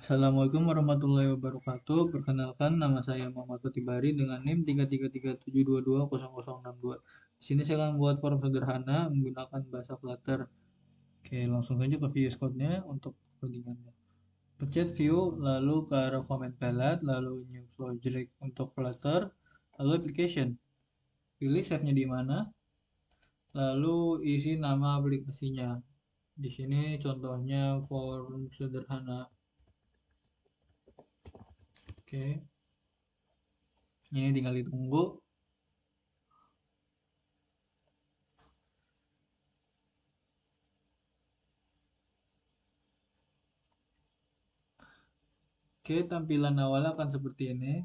Assalamualaikum warahmatullahi wabarakatuh. Perkenalkan, nama saya Muhammad Fatibari dengan NIM 33372220062. Di sini saya akan membuat form sederhana menggunakan bahasa Flutter. Oke, langsung saja ke VS Code-nya untuk codingannya. Pencet View, lalu ke arah Comment Palette, lalu New Project untuk Flutter, lalu Application. Pilih save-nya di mana, lalu isi nama aplikasinya. Di sini contohnya form sederhana. Oke, ini tinggal ditunggu. Oke, tampilan awal akan seperti ini.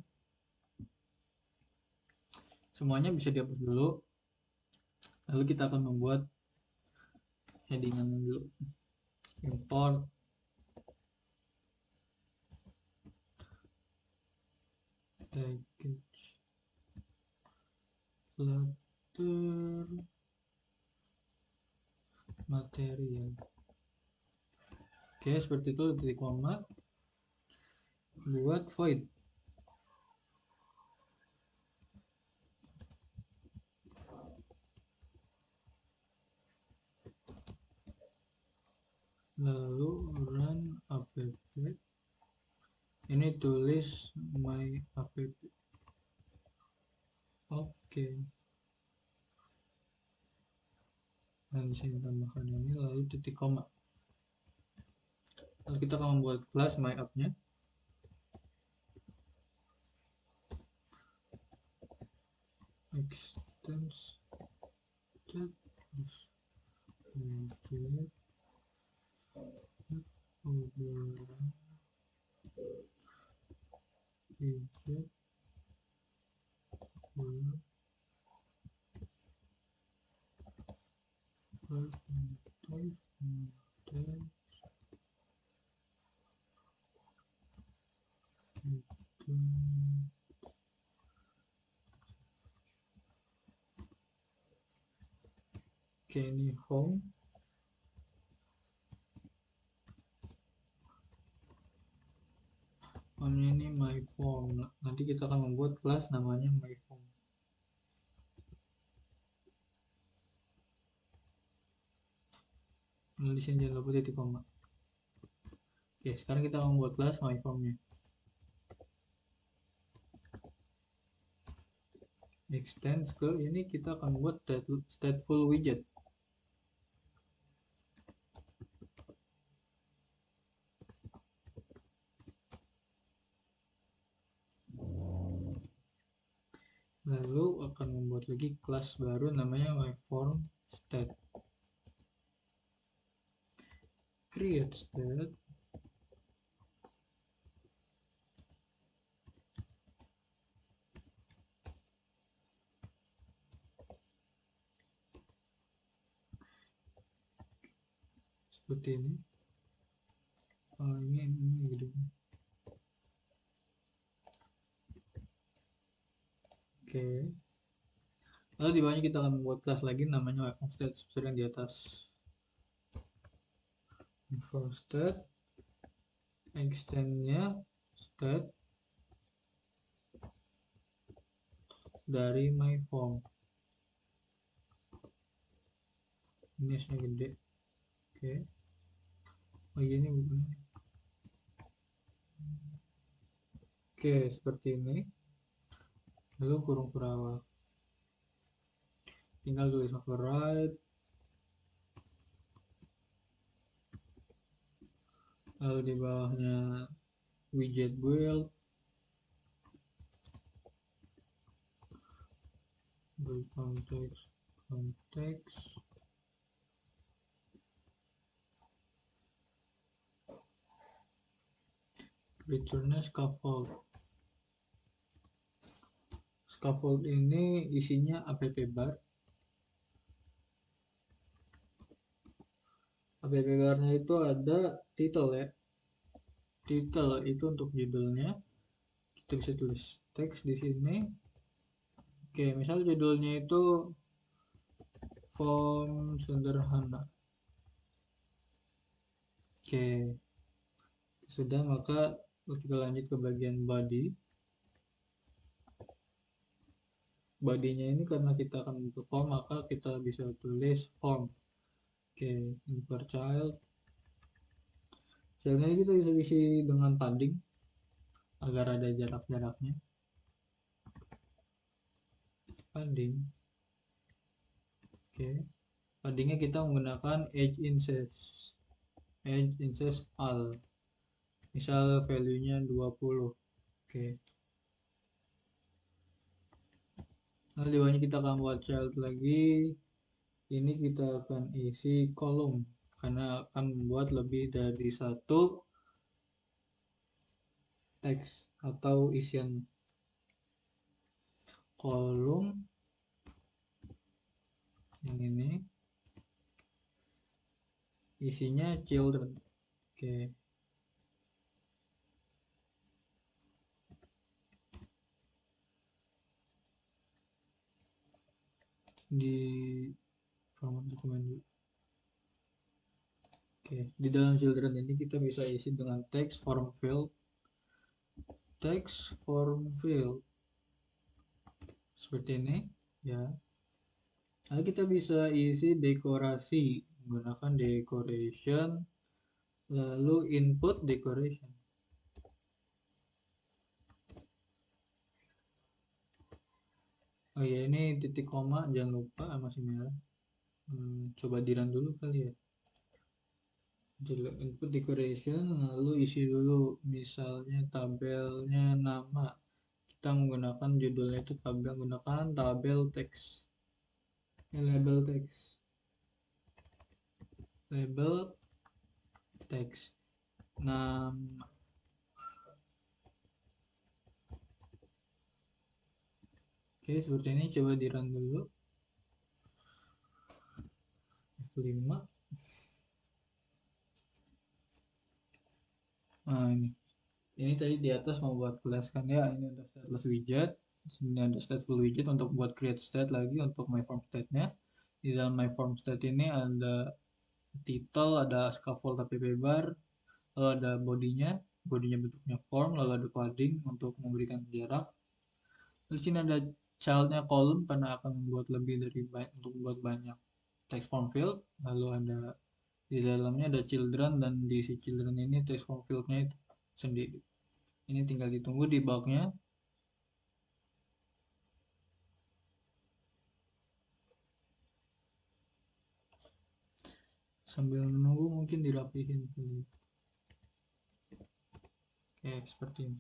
Semuanya bisa dihapus dulu. Lalu kita akan membuat headingan dulu. Import package Flutter material. Oke, seperti itu, titik koma. Buat void. Lalu run app. Ini tulis my app. Oke. Dan sini tambahkan ini lalu titik koma. Lalu kita akan membuat kelas my app-nya. Extends widget widget Oke, ini home. Home ini my form. Nanti kita akan membuat kelas namanya my form. Nah, di sini jangan lupa titik koma. Oke, sekarang kita akan membuat kelas my formnya. Extends ke ini kita akan buat stateful widget. Lalu akan membuat lagi kelas baru namanya myFormState. Create state. Seperti ini. Ini gitu. Oke. Lalu di bawahnya kita akan membuat kelas lagi namanya myFormState seperti yang di atas. myFormState extendnya state dari myForm. Ini S-nya gede. Oke. Oh iya, ini bukan ini. Oke, seperti ini. Lalu kurung perawat. Tinggal tulis override. Lalu di bawahnya widget build. Build context. Returnnya scaffold. Scaffold ini isinya app bar. App barnya itu ada title ya. Title itu untuk judulnya. Kita bisa tulis teks di sini. Oke, misal judulnya itu form sederhana. Oke, Sudah, maka kita lanjut ke bagian body. Bodinya ini karena kita akan bentuk form, maka kita bisa tulis form. Oke, import child. Childnya kita bisa isi dengan padding agar ada jarak-jaraknya. Padding. Oke, paddingnya kita menggunakan age inches all. Misal value-nya 20. Oke. Lalu di bawahnya kita akan buat child lagi. Ini kita akan isi kolom karena akan membuat lebih dari satu teks atau isian kolom yang ini isinya children. Oke. Di format dokumen dulu. Oke, di dalam children ini kita bisa isi dengan text form field, seperti ini ya. Lalu kita bisa isi dekorasi menggunakan decoration, lalu input decoration. Oh ya, ini titik koma jangan lupa, masih merah. Coba di-run dulu kali ya. Input decoration, lalu isi dulu misalnya tabelnya nama. Kita menggunakan judulnya itu tabel, menggunakan tabel teks. Label teks. Nama. Oke, seperti ini. Coba di-run dulu. F5. Nah, ini tadi di atas mau buat kelas kan ya. Ini ada stateless widget. Sini ada stateful widget untuk buat create state lagi untuk my form state-nya. Di dalam my form state ini ada title, ada scaffold app bar, lalu ada bodinya bentuknya form, lalu ada padding untuk memberikan jarak. Terus sini ada childnya column karena akan membuat lebih dari untuk membuat banyak text form field. Lalu ada di dalamnya ada children dan di si children ini text form fieldnya itu sendiri. Ini tinggal ditunggu di bugnya. Sambil menunggu mungkin dirapihin dulu. Kayak seperti ini.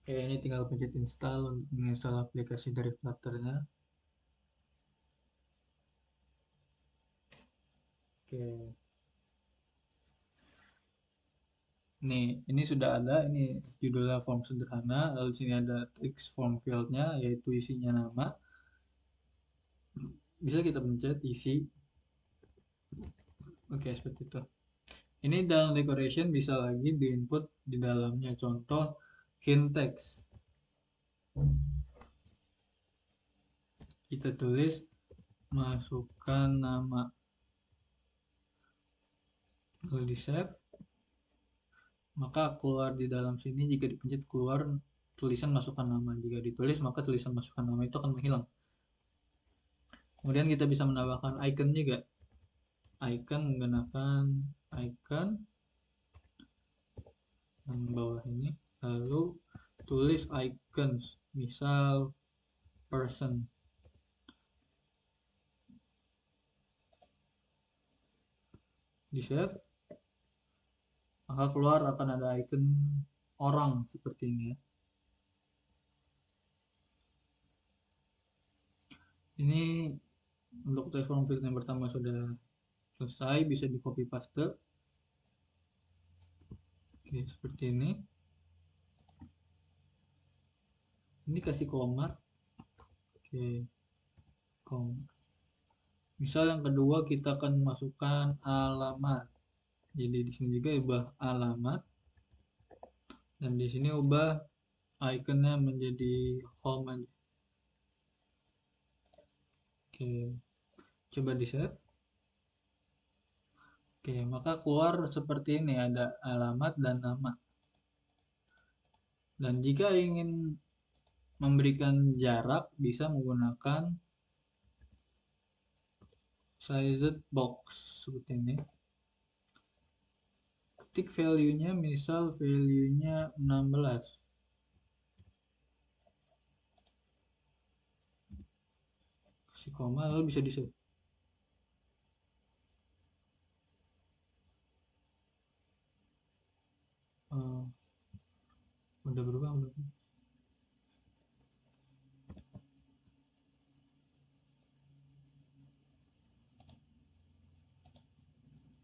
Oke, ini tinggal pencet install untuk menginstal aplikasi dari Flutter-nya. Oke. Nih, ini sudah ada, ini judulnya form sederhana, lalu sini ada text form fieldnya, yaitu isinya nama. Bisa kita pencet isi. Oke, seperti itu. Ini dalam decoration bisa lagi di input di dalamnya, contoh hint text. Kita tulis, masukkan nama, lalu di save. Maka keluar di dalam sini, jika dipencet keluar tulisan masukkan nama. Jika ditulis maka tulisan masukkan nama itu akan menghilang. Kemudian kita bisa menambahkan icon juga. Icon menggunakan icon yang bawah ini, lalu tulis icons, misal person. di save, maka keluar akan ada icon orang seperti ini ya. Ini untuk test form field yang pertama sudah selesai, bisa di copy paste. Oke, seperti ini. Ini kasih koma. Oke, koma. Misal yang kedua kita akan masukkan alamat. Jadi di sini juga ubah alamat, dan di sini ubah ikonnya menjadi home aja. Oke, coba di save. Oke, maka keluar seperti ini, ada alamat dan nama. Dan jika ingin memberikan jarak, bisa menggunakan sized box seperti ini. Ketik value-nya, misal value-nya 16. Kasih koma lalu bisa di save. Udah berubah belum?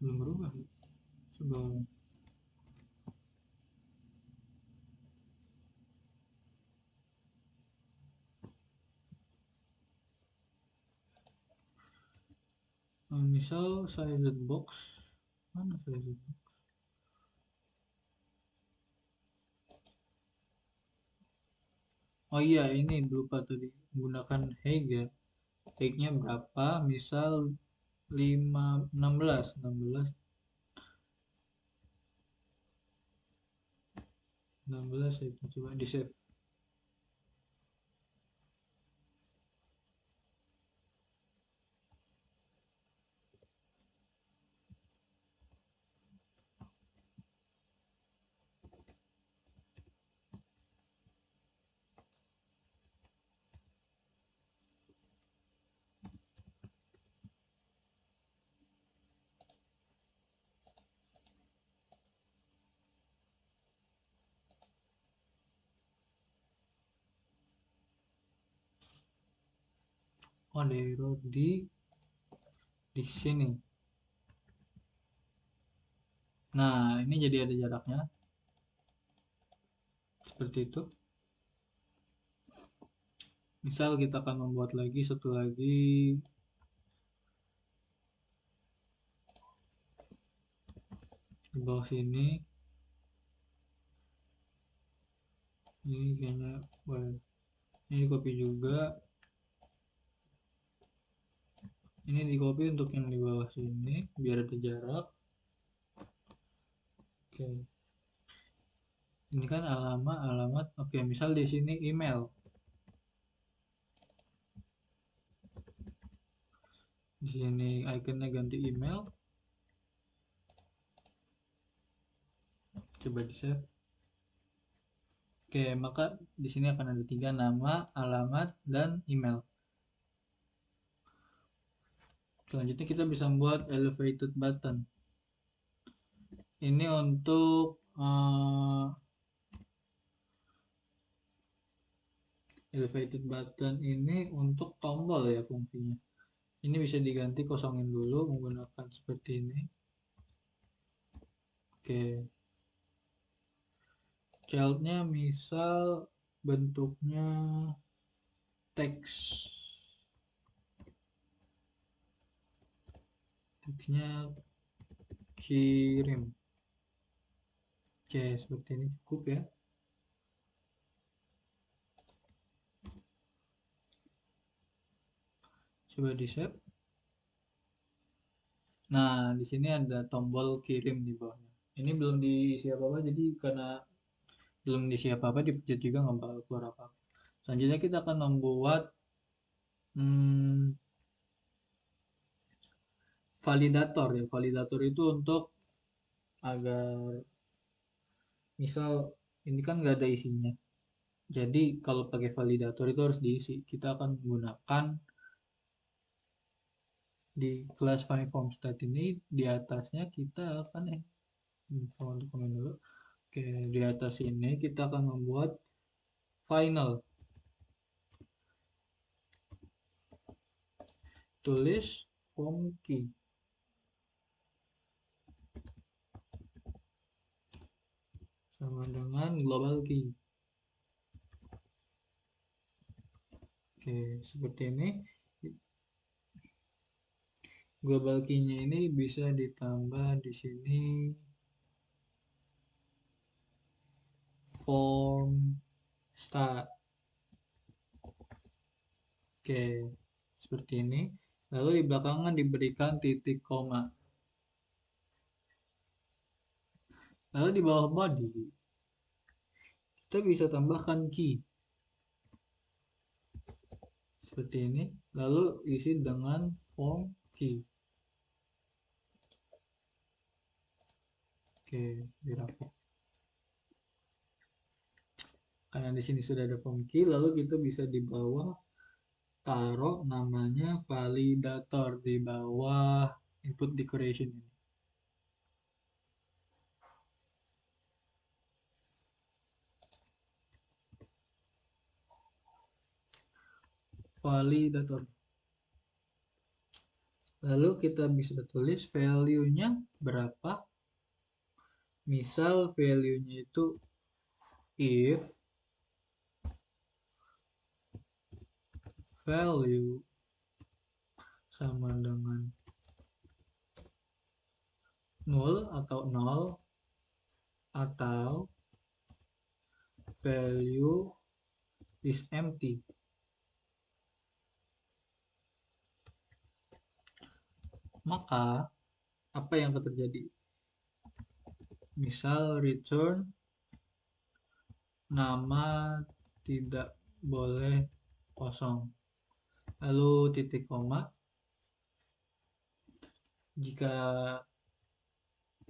Belum berubah ya? Coba. Misal sized box, mana sized box? Oh iya, ini lupa tadi menggunakan height ya. Height-nya berapa? Misal 16 itu coba di save. Oh, ada error di sini. Nah, ini jadi ada jaraknya seperti itu. Misal kita akan membuat lagi satu lagi di bawah sini. Ini kayaknya boleh. Ini di copy juga. Ini di copy untuk yang di bawah sini biar ada jarak. Oke. Ini kan alamat. Oke, misal di sini email. Di sini ikonnya ganti email. Coba di save. Oke, maka di sini akan ada 3, nama, alamat, dan email. Selanjutnya kita bisa membuat elevated button. Ini untuk elevated button ini untuk tombol ya fungsinya. Ini bisa diganti, kosongin dulu menggunakan seperti ini. Oke. Childnya misal bentuknya teks. Teksnya kirim. Oke, seperti ini cukup ya. Coba di save. Nah, di sini ada tombol kirim di bawahnya. Ini belum diisi apa-apa, jadi karena belum diisi apa-apa, dipencet juga nggak bakal keluar apa-apa. Selanjutnya kita akan membuat validator ya. Validator itu untuk agar misal ini kan nggak ada isinya. Jadi kalau pakai validator itu harus diisi. Kita akan menggunakan Di kelas form stat ini di atasnya kita akan untuk komen dulu. Oke, di atas ini kita akan membuat final. Tulis form key sama dengan global key. Oke, seperti ini. Global key-nya ini bisa ditambah di sini form start. Oke, seperti ini. Lalu di belakangnya diberikan titik koma. Lalu di bawah body kita bisa tambahkan key seperti ini. Lalu isi dengan form key. Oke, dirapet. Karena di sini sudah ada form key, lalu kita bisa di bawah taruh namanya validator di bawah input decoration ini. Validator. Lalu kita bisa tulis value-nya berapa. Misal value-nya itu if value sama dengan null atau 0 atau value is empty. Maka apa yang akan terjadi? Misal return nama tidak boleh kosong. Lalu titik koma. Jika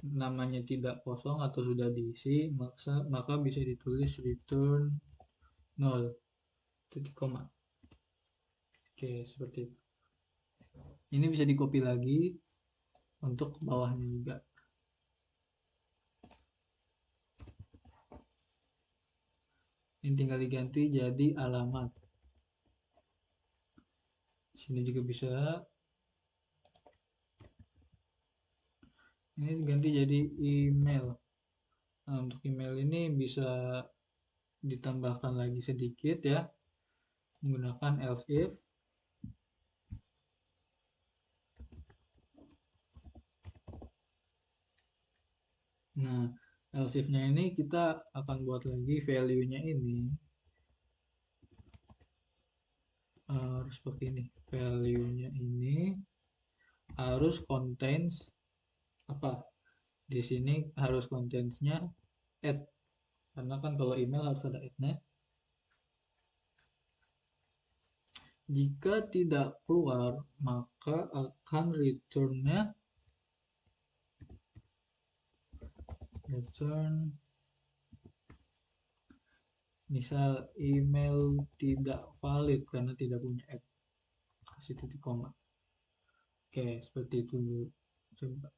namanya tidak kosong atau sudah diisi, maka bisa ditulis return 0 titik koma. Oke, seperti itu. Ini bisa di copy lagi untuk bawahnya juga. Ini tinggal diganti jadi alamat. Sini juga bisa. Ini diganti jadi email. Nah, untuk email ini bisa ditambahkan lagi sedikit ya, menggunakan else if. Nah, else if-nya ini kita akan buat lagi value-nya ini harus seperti ini. Value-nya ini harus contains apa? Di sini harus contains-nya add. Karena kan kalau email harus ada add-nya. Jika tidak keluar, maka akan return-nya return misal email tidak valid karena tidak punya add, kasih titik koma. Oke, seperti itu dulu. Coba.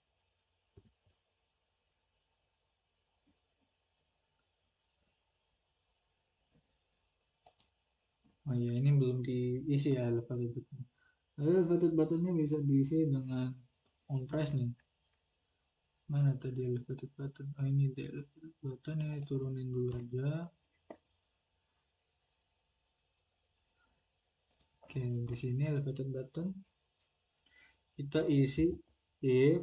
Oh iya, ini belum diisi ya elevated button. Elevated buttonnya bisa diisi dengan on press nih. Mana tadi elevated button? Oh ini di elevated button ya, turunin dulu aja. Oke, di sini elevated button kita isi if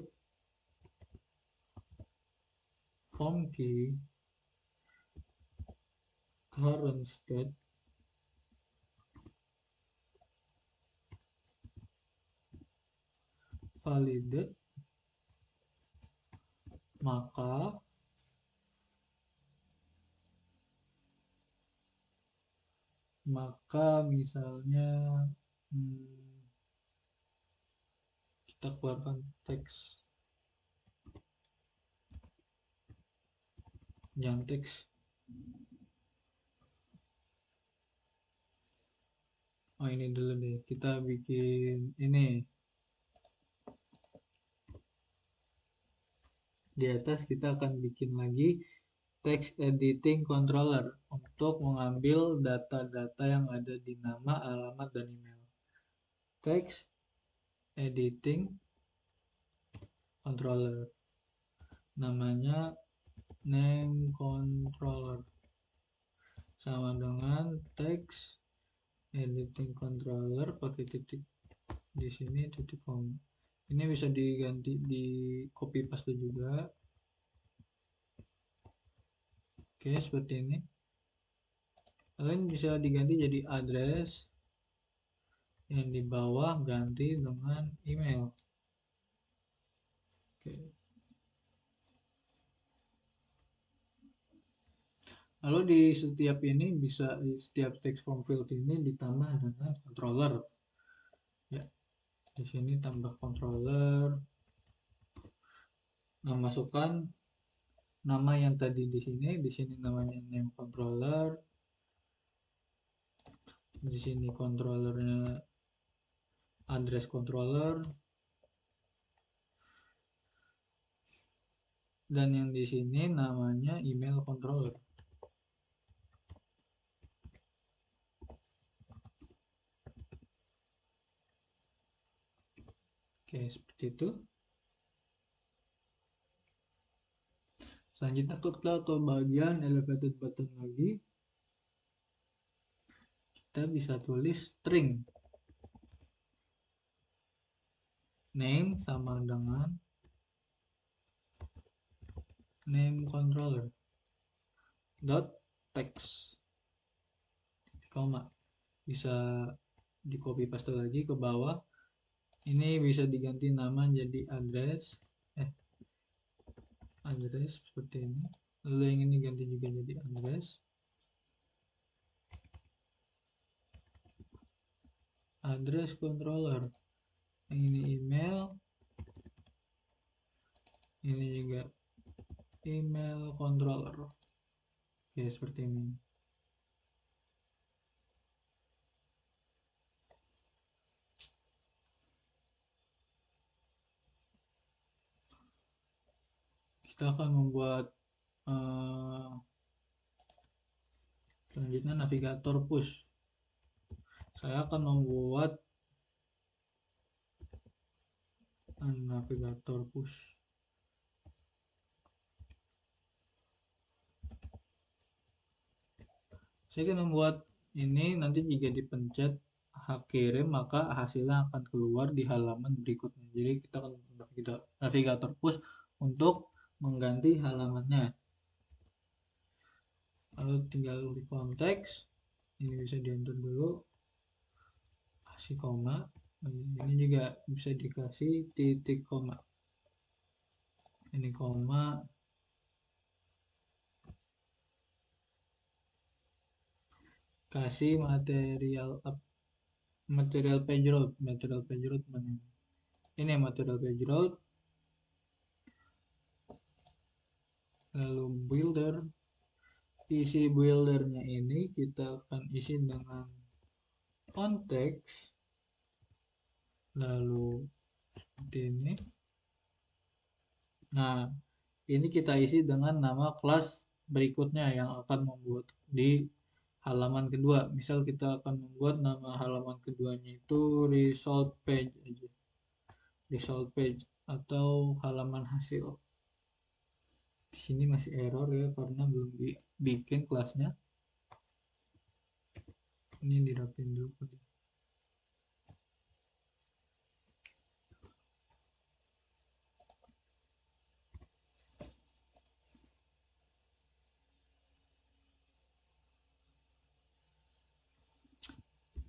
form key current state validate, maka misalnya kita keluarkan teks, jangan teks. Oh ini dulu deh, kita bikin ini Di atas kita akan bikin lagi text editing controller untuk mengambil data-data yang ada di nama, alamat, dan email. Text editing controller, namanya name controller, sama dengan text editing controller pakai titik di sini, titik koma. Ini bisa diganti di copy paste juga. Oke, seperti ini. Kalian bisa diganti jadi address, yang di bawah ganti dengan email. Oke. Lalu di setiap ini bisa, di setiap text form field ini ditambah dengan controller. Ya, di sini tambah controller. Nah, masukkan nama yang tadi di sini namanya name controller. Di sini controllernya address controller, dan yang di sini namanya email controller. Oke, seperti itu. Selanjutnya kita ke bagian elevated button lagi. Kita bisa tulis string name sama dengan name controller dot text, koma. Bisa di copy paste lagi ke bawah. Ini bisa diganti nama jadi address, address seperti ini. Lalu yang ini ganti juga jadi address, address controller. Yang ini email, ini juga email controller. Oke, seperti ini. Kita akan membuat selanjutnya navigator push. Saya akan membuat navigator push. Saya akan membuat ini, nanti jika dipencet hak kirim maka hasilnya akan keluar di halaman berikutnya. Jadi kita akan navigator push untuk mengganti halamannya. Lalu tinggal di konteks, ini bisa di enter dulu, kasih koma. Ini juga bisa dikasih titik koma. Ini koma, kasih material page route mana? Ini material page route. Lalu builder, isi buildernya ini kita akan isi dengan konteks, lalu seperti ini. Nah, ini kita isi dengan nama kelas berikutnya yang akan membuat di halaman kedua. Misal kita akan membuat nama halaman keduanya itu result page aja, result page atau halaman hasil. Di sini masih error ya karena belum dibikin kelasnya. Ini dirapin dulu.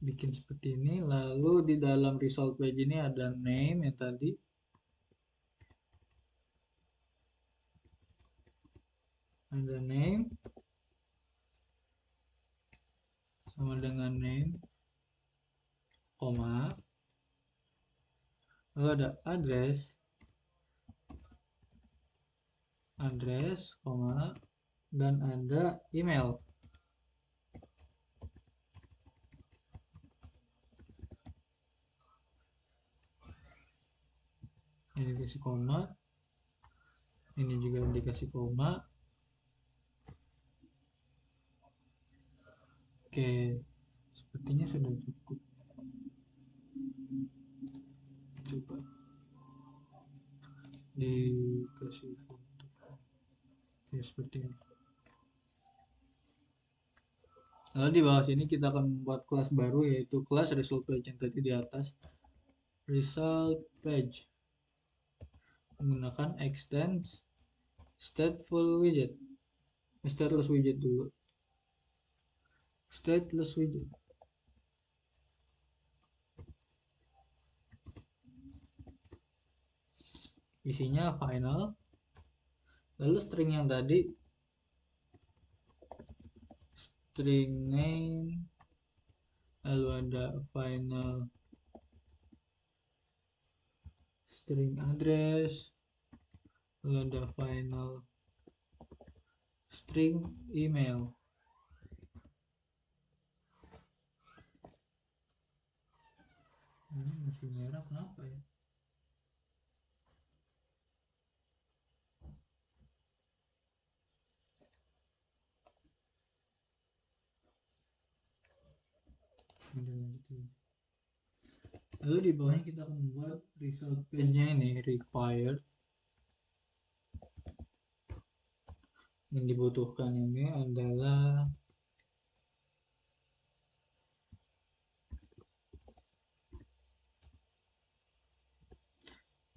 Bikin seperti ini, lalu di dalam result page ini ada name yang tadi, ada name sama dengan name, koma, lalu ada address, koma, dan ada email. Ini kasih koma, Ini juga dikasih koma. Oke, sepertinya sudah cukup. Coba dikasih foto. Oke, seperti ini. Lalu di bawah sini kita akan membuat kelas baru, yaitu kelas result page yang tadi di atas. Result page menggunakan extend stateful widget. Stateless widget dulu. Stateless widget. Isinya final. Lalu string yang tadi string name, lalu ada final string address, lalu ada final string email. Ini masih merah kenapa ya? Lalu di bawahnya kita akan membuat result page-nya ini required. Yang dibutuhkan ini adalah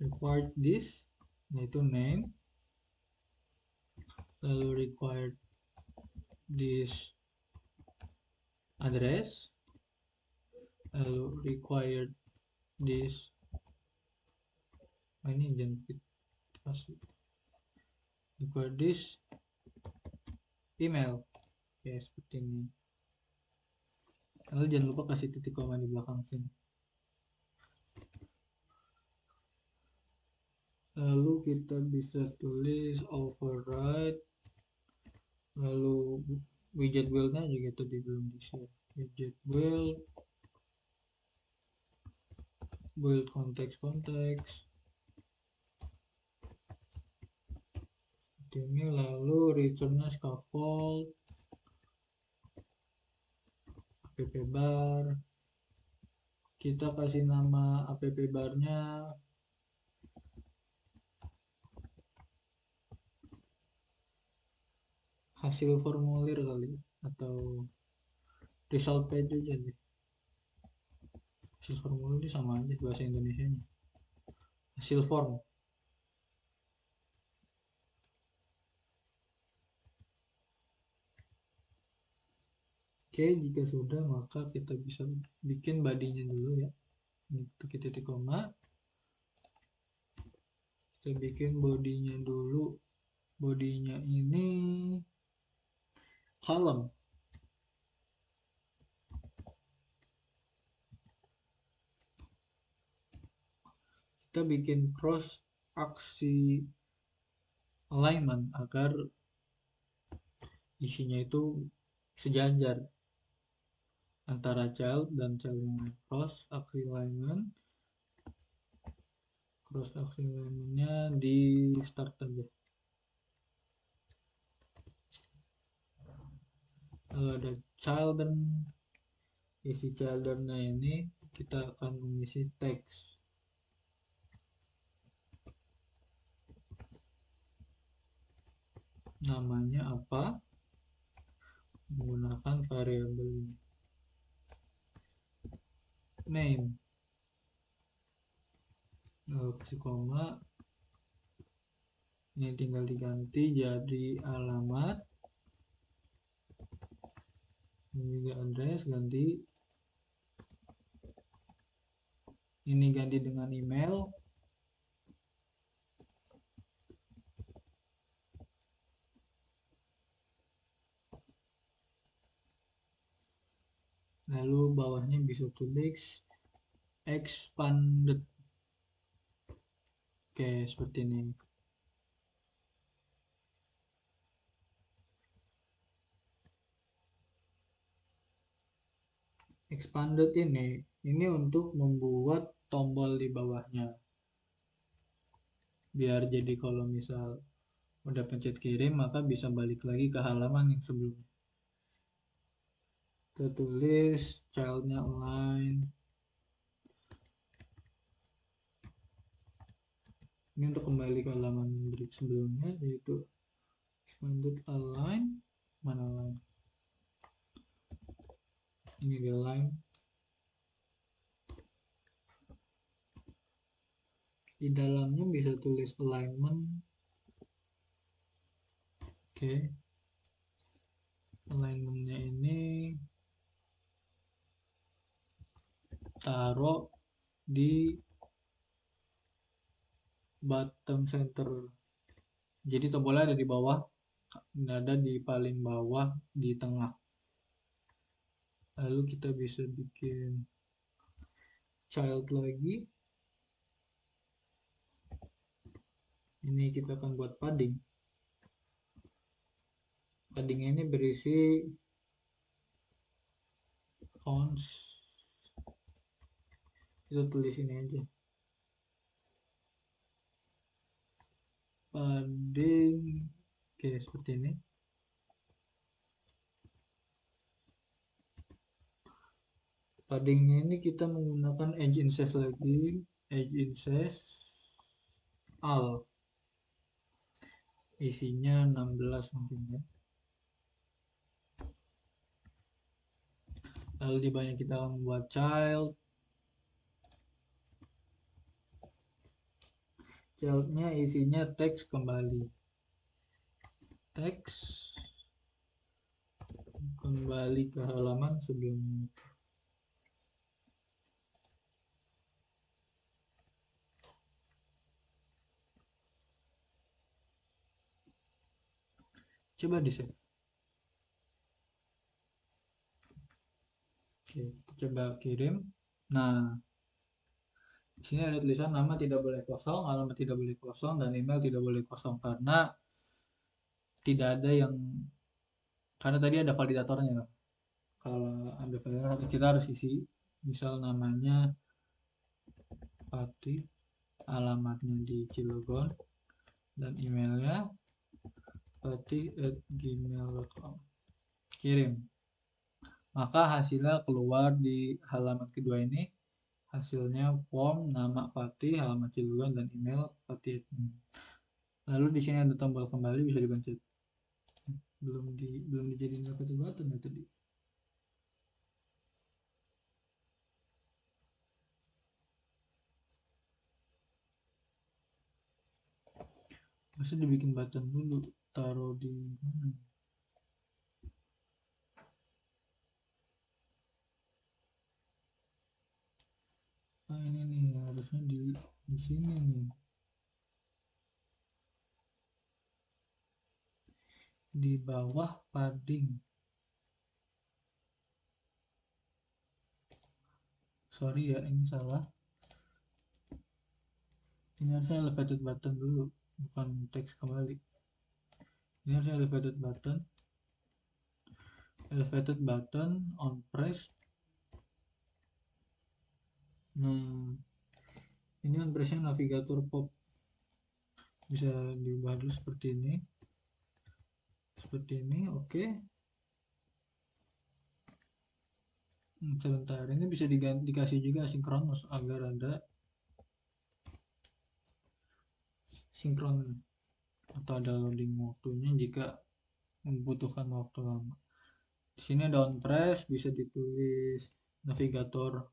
required this, yaitu name, lalu required this address, lalu required this, ini jangan asli, required this email. Oke, seperti ini. Lalu jangan lupa kasih titik koma di belakang sini. Lalu kita bisa tulis override, lalu widget build-nya juga tadi belum di share. Widget build konteks ini, lalu returnnya scaffold app bar, kita kasih nama app barnya hasil formulir kali, atau result page aja deh. Hasil formulir sama aja bahasa Indonesia nya, hasil form. Oke, jika sudah maka kita bisa bikin badinya dulu ya. Untuk titik koma, kita bikin bodinya dulu. Bodinya ini column. Kita bikin cross aksi alignment agar isinya itu sejajar antara child dan child yang lain. Cross aksi alignmentnya di start aja. Lalu ada children, isi childrennya ini kita akan mengisi teks. Namanya apa? Menggunakan variabel ini. Name. Lalu kasih koma. Ini tinggal diganti jadi alamat. Ini juga address ganti. Ini ganti dengan email. Lalu bawahnya bisa tulis expanded. Oke, seperti ini. Expanded ini untuk membuat tombol di bawahnya. Biar jadi kalau misal Udah pencet kirim, maka bisa balik lagi ke halaman yang sebelumnya. Kita tulis childnya align. Ini untuk kembali ke halaman break sebelumnya, yaitu expanded align. Mana align? Ini di align. Di dalamnya bisa tulis alignment. Oke. Alignmentnya ini taruh di bottom center. Jadi tombolnya ada di bawah, ada di paling bawah di tengah. Lalu kita bisa bikin child lagi. Ini kita akan buat padding. Padding ini berisi fonts. Kita tulis ini aja. Padding. Oke, seperti ini. Paddingnya ini kita menggunakan edge incest lagi. Edge incest al. Isinya 16 mungkin ya. Lalu di banyak kita akan membuat child. Childnya isinya teks kembali. Teks kembali ke halaman sebelumnya. Coba di save. Oke, kita coba kirim. Nah, di sini ada tulisan nama tidak boleh kosong, alamat tidak boleh kosong, dan email tidak boleh kosong karena tidak ada yang, karena tadi ada validatornya. Kalau ada validator kita harus isi, misal namanya Fatih, alamatnya di Cilegon, dan emailnya fatih@gmail.com. Kirim. Maka hasilnya keluar di halaman kedua ini. Hasilnya form, nama Fatih, alamat Cilegon, dan email Fatih. Lalu di sini ada tombol kembali, bisa dipencet. Belum dijadiin repeat button ya tadi. Masa dibikin button dulu, taruh di mana? Ah, ini nih harusnya di sini nih. Di bawah padding. Sorry ya, ini salah. Ini harusnya elevated button dulu, bukan teks kembali. Ini harusnya elevated button. Elevated button on press. Nah, ini on pressnya navigator pop. Bisa diubah dulu seperti ini. Seperti ini, oke. Sebentar, ini bisa dikasih juga sinkronus agar ada sinkron atau ada loading waktunya jika membutuhkan waktu lama. Di sini ada on press, bisa ditulis navigator,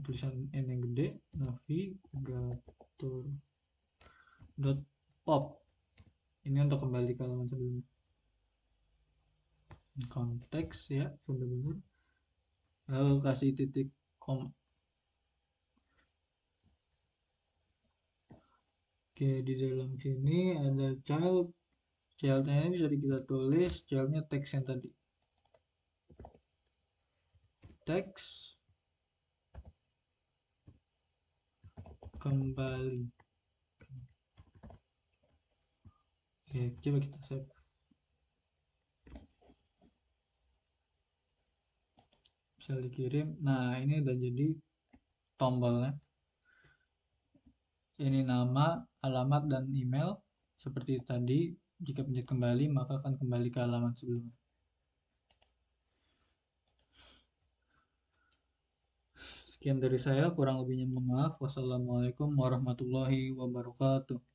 tulisan N yang gede, navigator dot pop. Ini untuk kembali ke halaman sebelumnya. Konteks ya, sudah benar. Lalu kasih titik kom. Oke, di dalam sini ada child. Childnya ini bisa kita tulis childnya teks yang tadi. Teks kembali. Oke, coba kita save. Bisa dikirim. Nah, ini udah jadi tombolnya. ini nama, alamat, dan email. Seperti tadi, jika pencet kembali, maka akan kembali ke halaman sebelumnya. Sekian dari saya, kurang lebihnya mohon maaf. Wassalamualaikum warahmatullahi wabarakatuh.